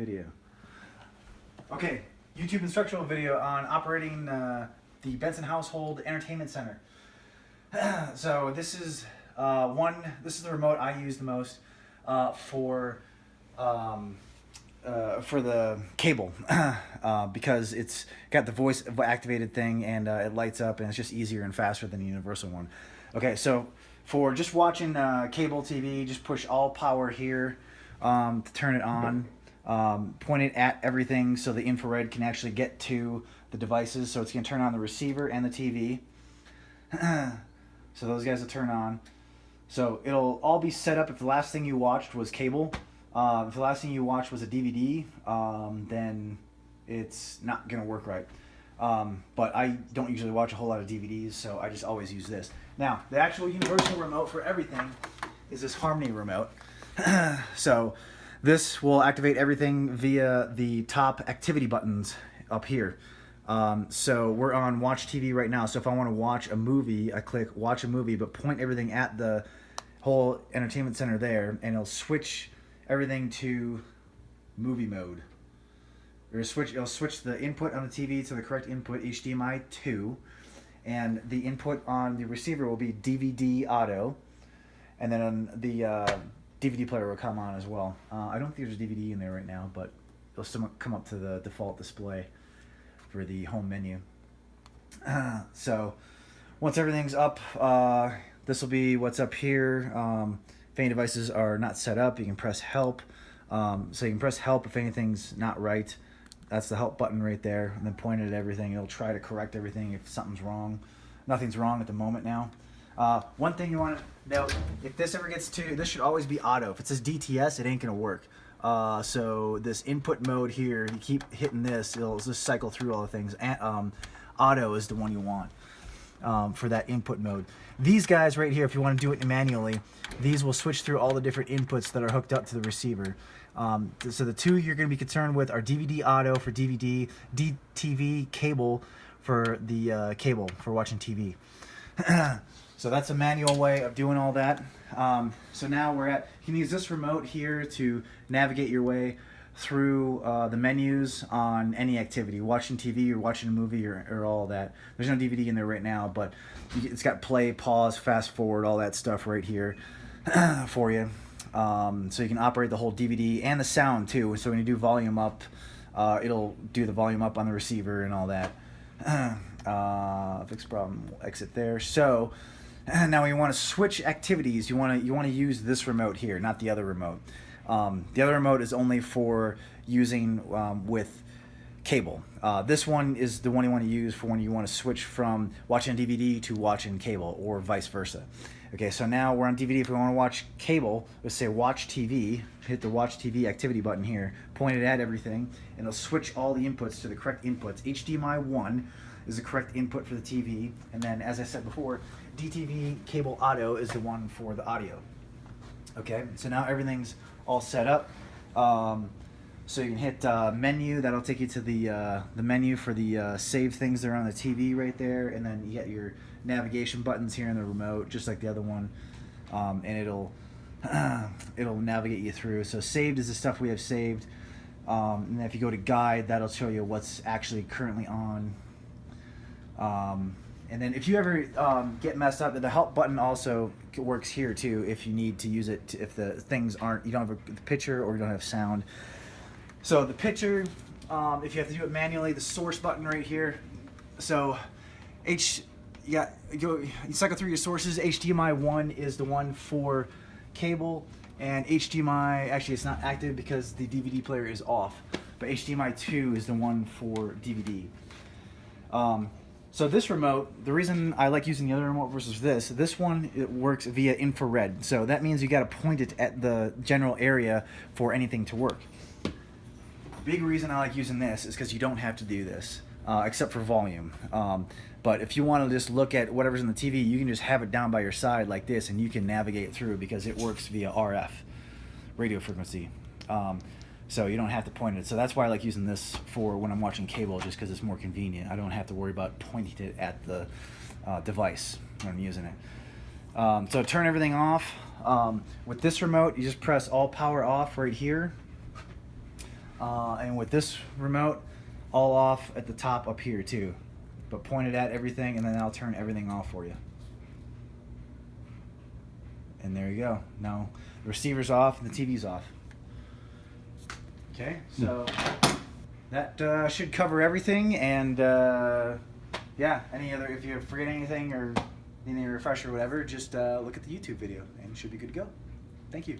video. Okay, YouTube instructional video on operating the Benson Household Entertainment Center. So this is this is the remote I use the most for the cable because it's got the voice activated thing and it lights up and it's just easier and faster than the universal one. Okay, so for just watching cable TV, just push all power here to turn it on. Point it at everything so the infrared can actually get to the devices. So it's going to turn on the receiver and the TV. So those guys will turn on. So it'll all be set up if the last thing you watched was cable. If the last thing you watched was a DVD, then it's not going to work right. But I don't usually watch a whole lot of DVDs, so I just always use this. Now, the actual universal remote for everything is this Harmony remote. So this will activate everything via the top activity buttons up here. So we're on Watch TV right now. So if I want to watch a movie, I click Watch a Movie, but point everything at the whole entertainment center there, and it'll switch everything to movie mode. It'll switch the input on the TV to the correct input, HDMI 2, and the input on the receiver will be DVD auto, and then on the DVD player will come on as well. I don't think there's a DVD in there right now, but it'll still come up to the default display for the home menu. So once everything's up, this will be what's up here. If any devices are not set up, you can press help. So you can press help if anything's not right. That's the help button right there, and then point it at everything. It'll try to correct everything if something's wrong. Nothing's wrong at the moment now. One thing you want to note, if this ever gets to, this should always be auto. If it says DTS, it ain't going to work. So this input mode here, you keep hitting this, it'll just cycle through all the things. And, auto is the one you want for that input mode. These guys right here, if you want to do it manually, these will switch through all the different inputs that are hooked up to the receiver. So the two you're going to be concerned with are DVD auto for DVD, DTV cable for the cable for watching TV. So that's a manual way of doing all that. So now you can use this remote here to navigate your way through the menus on any activity, watching TV or watching a movie or all that. There's no DVD in there right now, but it's got play, pause, fast forward, all that stuff right here for you. So you can operate the whole DVD and the sound too. So when you do volume up, it'll do the volume up on the receiver and all that. Fixed problem, we'll exit there. So now when you want to switch activities, you want to use this remote here, not the other remote. The other remote is only for using with cable. This one is the one you want to use for when you want to switch from watching DVD to watching cable, or vice versa. Okay, so now we're on DVD. If we want to watch cable, let's say Watch TV, hit the Watch TV activity button here, point it at everything, and it'll switch all the inputs to the correct inputs. HDMI 1 is the correct input for the TV, and then, as I said before, DTV cable auto is the one for the audio. Okay, so now everything's all set up. So you can hit menu. That'll take you to the menu for the save things that are on the TV right there, and then you get your navigation buttons here in the remote, just like the other one, and it'll navigate you through. So saved is the stuff we have saved, and then if you go to guide, that'll show you what's actually currently on. And then if you ever get messed up, the help button also works here too if you need to use it if the things you don't have the picture or you don't have sound. So the picture, if you have to do it manually, the source button right here. So you cycle through your sources. HDMI 1 is the one for cable, and HDMI, actually it's not active because the DVD player is off, but HDMI 2 is the one for DVD. So this remote, the reason I like using the other remote versus this one, it works via infrared. So that means you got to point it at the general area for anything to work. Big reason I like using this is because you don't have to do this, except for volume. But if you want to just look at whatever's in the TV, you can just have it down by your side like this, and you can navigate through because it works via RF, radio frequency. So you don't have to point it. So that's why I like using this for when I'm watching cable, just because it's more convenient. I don't have to worry about pointing it at the device when I'm using it. So turn everything off. With this remote, you just press all power off right here. And with this remote, all off at the top up here too, but pointed at everything, and then I'll turn everything off for you. And there you go. Now the receiver's off and the TV's off. Okay, so that should cover everything. And yeah, if you forget anything or need a refresher or whatever, just look at the YouTube video and you should be good to go. Thank you.